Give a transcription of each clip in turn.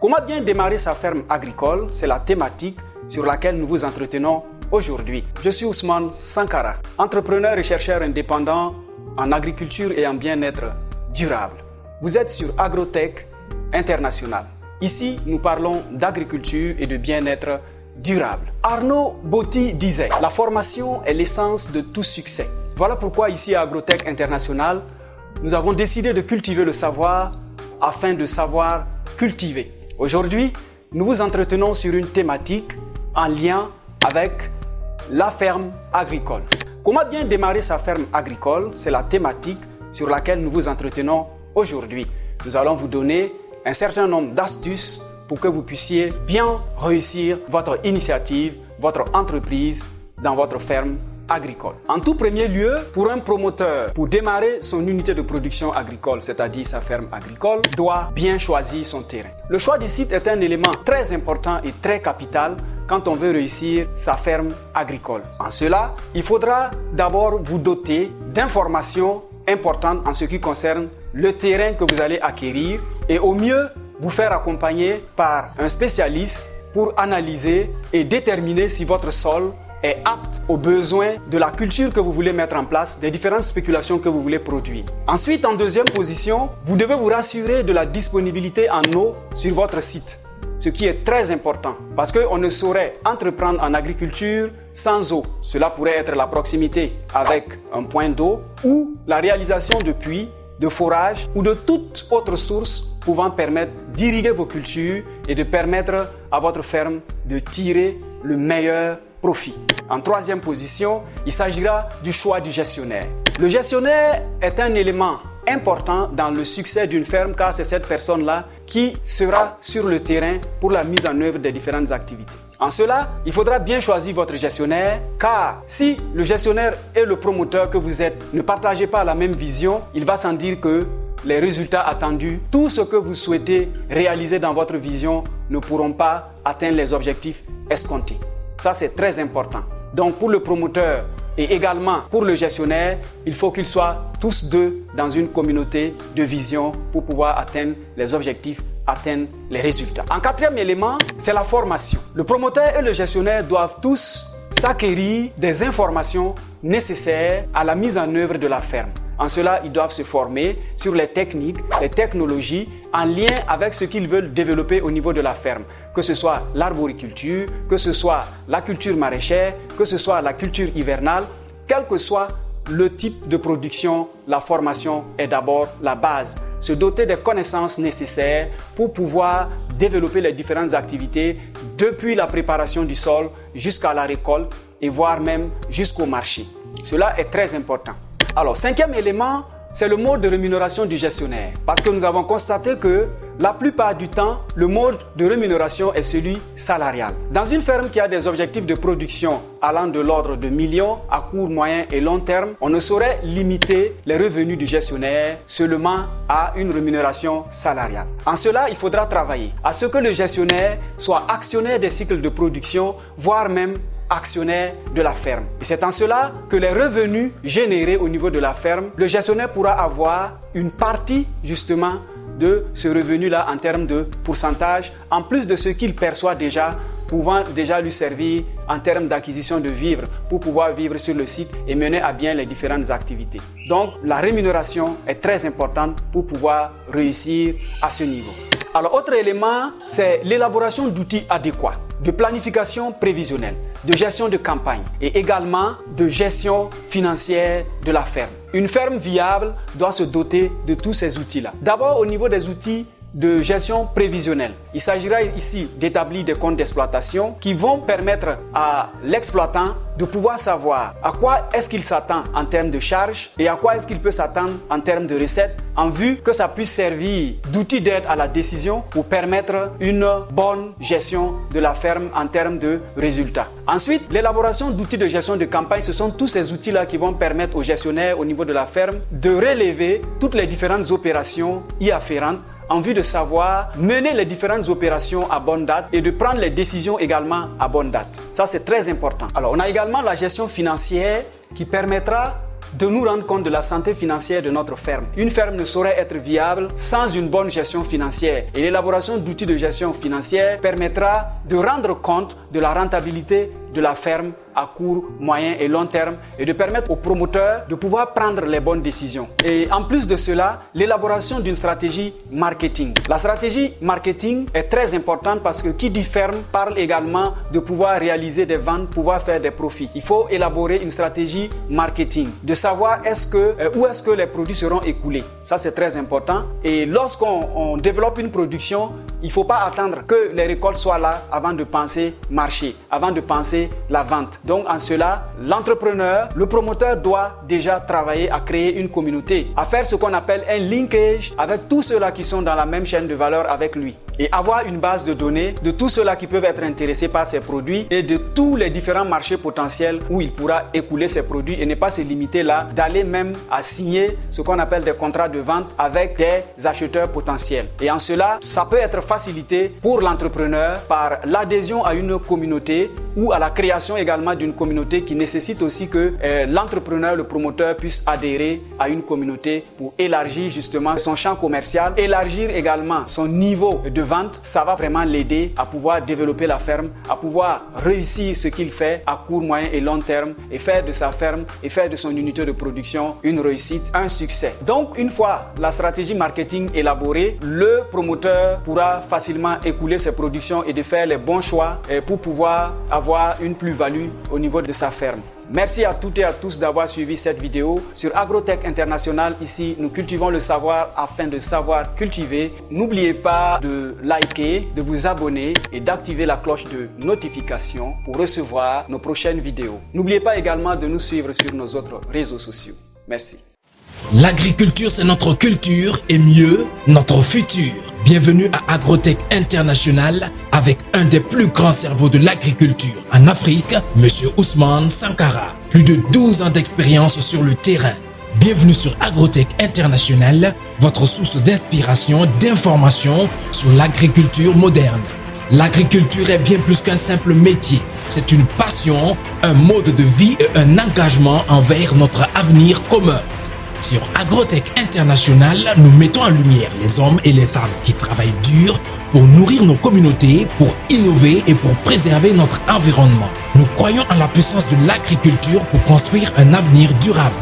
Comment bien démarrer sa ferme agricole? C'est la thématique sur laquelle nous vous entretenons aujourd'hui. Je suis Ousmane Sankara, entrepreneur et chercheur indépendant en agriculture et en bien-être durable. Vous êtes sur Agrotech International. Ici, nous parlons d'agriculture et de bien-être durable. Arnaud Botti disait « La formation est l'essence de tout succès ». Voilà pourquoi ici à Agrotech International, nous avons décidé de cultiver le savoir afin de savoir cultiver. Aujourd'hui, nous vous entretenons sur une thématique en lien avec la ferme agricole. Comment bien démarrer sa ferme agricole? C'est la thématique sur laquelle nous vous entretenons aujourd'hui. Nous allons vous donner un certain nombre d'astuces pour que vous puissiez bien réussir votre initiative, votre entreprise dans votre ferme agricole. En tout premier lieu, pour un promoteur, pour démarrer son unité de production agricole, c'est-à-dire sa ferme agricole, doit bien choisir son terrain. Le choix du site est un élément très important et très capital quand on veut réussir sa ferme agricole. En cela, il faudra d'abord vous doter d'informations importantes en ce qui concerne le terrain que vous allez acquérir et au mieux vous faire accompagner par un spécialiste pour analyser et déterminer si votre sol est apte aux besoins de la culture que vous voulez mettre en place, des différentes spéculations que vous voulez produire. Ensuite, en deuxième position, vous devez vous rassurer de la disponibilité en eau sur votre site, ce qui est très important parce qu'on ne saurait entreprendre en agriculture sans eau. Cela pourrait être la proximité avec un point d'eau ou la réalisation de puits, de forage ou de toute autre source pouvant permettre d'irriguer vos cultures et de permettre à votre ferme de tirer le meilleur profit. En troisième position, il s'agira du choix du gestionnaire. Le gestionnaire est un élément important dans le succès d'une ferme car c'est cette personne-là qui sera sur le terrain pour la mise en œuvre des différentes activités. En cela, il faudra bien choisir votre gestionnaire car si le gestionnaire et le promoteur que vous êtes ne partagez pas la même vision, il va sans dire que les résultats attendus, tout ce que vous souhaitez réaliser dans votre vision ne pourront pas atteindre les objectifs escomptés. Ça, c'est très important. Donc, pour le promoteur et également pour le gestionnaire, il faut qu'ils soient tous deux dans une communauté de vision pour pouvoir atteindre les objectifs, atteindre les résultats. En quatrième élément, c'est la formation. Le promoteur et le gestionnaire doivent tous s'acquérir des informations nécessaires à la mise en œuvre de la ferme. En cela, ils doivent se former sur les techniques, les technologies en lien avec ce qu'ils veulent développer au niveau de la ferme. Que ce soit l'arboriculture, que ce soit la culture maraîchère, que ce soit la culture hivernale, quel que soit le type de production, la formation est d'abord la base. Se doter des connaissances nécessaires pour pouvoir développer les différentes activités depuis la préparation du sol jusqu'à la récolte et voire même jusqu'au marché. Cela est très important. Alors, cinquième élément, c'est le mode de rémunération du gestionnaire. Parce que nous avons constaté que la plupart du temps, le mode de rémunération est celui salarial. Dans une ferme qui a des objectifs de production allant de l'ordre de millions à court, moyen et long terme, on ne saurait limiter les revenus du gestionnaire seulement à une rémunération salariale. En cela, il faudra travailler à ce que le gestionnaire soit actionnaire des cycles de production, voire même actionnaire de la ferme. Et c'est en cela que les revenus générés au niveau de la ferme, le gestionnaire pourra avoir une partie justement de ce revenu-là en termes de pourcentage, en plus de ce qu'il perçoit déjà, pouvant déjà lui servir en termes d'acquisition de vivres pour pouvoir vivre sur le site et mener à bien les différentes activités. Donc, la rémunération est très importante pour pouvoir réussir à ce niveau. Alors, autre élément, c'est l'élaboration d'outils adéquats, de planification prévisionnelle, de gestion de campagne et également de gestion financière de la ferme. Une ferme viable doit se doter de tous ces outils-là. D'abord, au niveau des outils de gestion prévisionnelle. Il s'agira ici d'établir des comptes d'exploitation qui vont permettre à l'exploitant de pouvoir savoir à quoi est-ce qu'il s'attend en termes de charges et à quoi est-ce qu'il peut s'attendre en termes de recettes en vue que ça puisse servir d'outil d'aide à la décision pour permettre une bonne gestion de la ferme en termes de résultats. Ensuite, l'élaboration d'outils de gestion de campagne, ce sont tous ces outils-là qui vont permettre aux gestionnaires au niveau de la ferme de relever toutes les différentes opérations y afférentes en vue de savoir mener les différentes opérations à bonne date et de prendre les décisions également à bonne date. Ça, c'est très important. Alors, on a également la gestion financière qui permettra de nous rendre compte de la santé financière de notre ferme. Une ferme ne saurait être viable sans une bonne gestion financière et l'élaboration d'outils de gestion financière permettra de rendre compte de la rentabilité de la ferme à court, moyen et long terme et de permettre aux promoteurs de pouvoir prendre les bonnes décisions. Et en plus de cela, l'élaboration d'une stratégie marketing. La stratégie marketing est très importante parce que qui dit ferme parle également de pouvoir réaliser des ventes, pouvoir faire des profits. Il faut élaborer une stratégie marketing, de savoir où est-ce que les produits seront écoulés. Ça, c'est très important. Et lorsqu'on développe une production, il ne faut pas attendre que les récoltes soient là avant de penser marché, avant de penser la vente. Donc en cela, l'entrepreneur, le promoteur doit déjà travailler à créer une communauté, à faire ce qu'on appelle un linkage avec tous ceux-là qui sont dans la même chaîne de valeur avec lui. Et avoir une base de données de tous ceux-là qui peuvent être intéressés par ces produits et de tous les différents marchés potentiels où il pourra écouler ces produits et ne pas se limiter là, d'aller même à signer ce qu'on appelle des contrats de vente avec des acheteurs potentiels. Et en cela, ça peut être facilité pour l'entrepreneur par l'adhésion à une communauté ou à la création également d'une communauté qui nécessite aussi que l'entrepreneur, le promoteur puisse adhérer à une communauté pour élargir justement son champ commercial, élargir également son niveau de vente. Ça va vraiment l'aider à pouvoir développer la ferme, à pouvoir réussir ce qu'il fait à court, moyen et long terme et faire de sa ferme et faire de son unité de production une réussite, un succès. Donc une fois la stratégie marketing élaborée, le promoteur pourra facilement écouler ses productions et de faire les bons choix pour pouvoir avoir une plus-value au niveau de sa ferme. Merci à toutes et à tous d'avoir suivi cette vidéo sur Agrotech International. Ici, nous cultivons le savoir afin de savoir cultiver. N'oubliez pas de liker, de vous abonner et d'activer la cloche de notification pour recevoir nos prochaines vidéos. N'oubliez pas également de nous suivre sur nos autres réseaux sociaux. Merci. L'agriculture, c'est notre culture et mieux, notre futur. Bienvenue à Agrotech International avec un des plus grands cerveaux de l'agriculture en Afrique, M. Ousmane Sankara. Plus de 12 ans d'expérience sur le terrain. Bienvenue sur Agrotech International, votre source d'inspiration, d'information sur l'agriculture moderne. L'agriculture est bien plus qu'un simple métier. C'est une passion, un mode de vie et un engagement envers notre avenir commun. Sur Agrotech International, nous mettons en lumière les hommes et les femmes qui travaillent dur pour nourrir nos communautés, pour innover et pour préserver notre environnement. Nous croyons en la puissance de l'agriculture pour construire un avenir durable.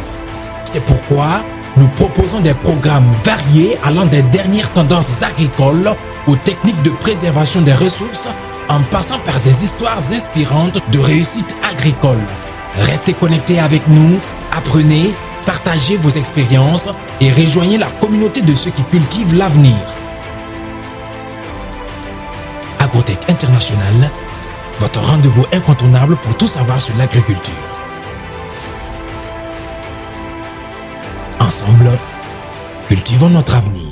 C'est pourquoi nous proposons des programmes variés allant des dernières tendances agricoles aux techniques de préservation des ressources en passant par des histoires inspirantes de réussite agricole. Restez connectés avec nous, apprenez, partagez vos expériences et rejoignez la communauté de ceux qui cultivent l'avenir. Agrotech International, votre rendez-vous incontournable pour tout savoir sur l'agriculture. Ensemble, cultivons notre avenir.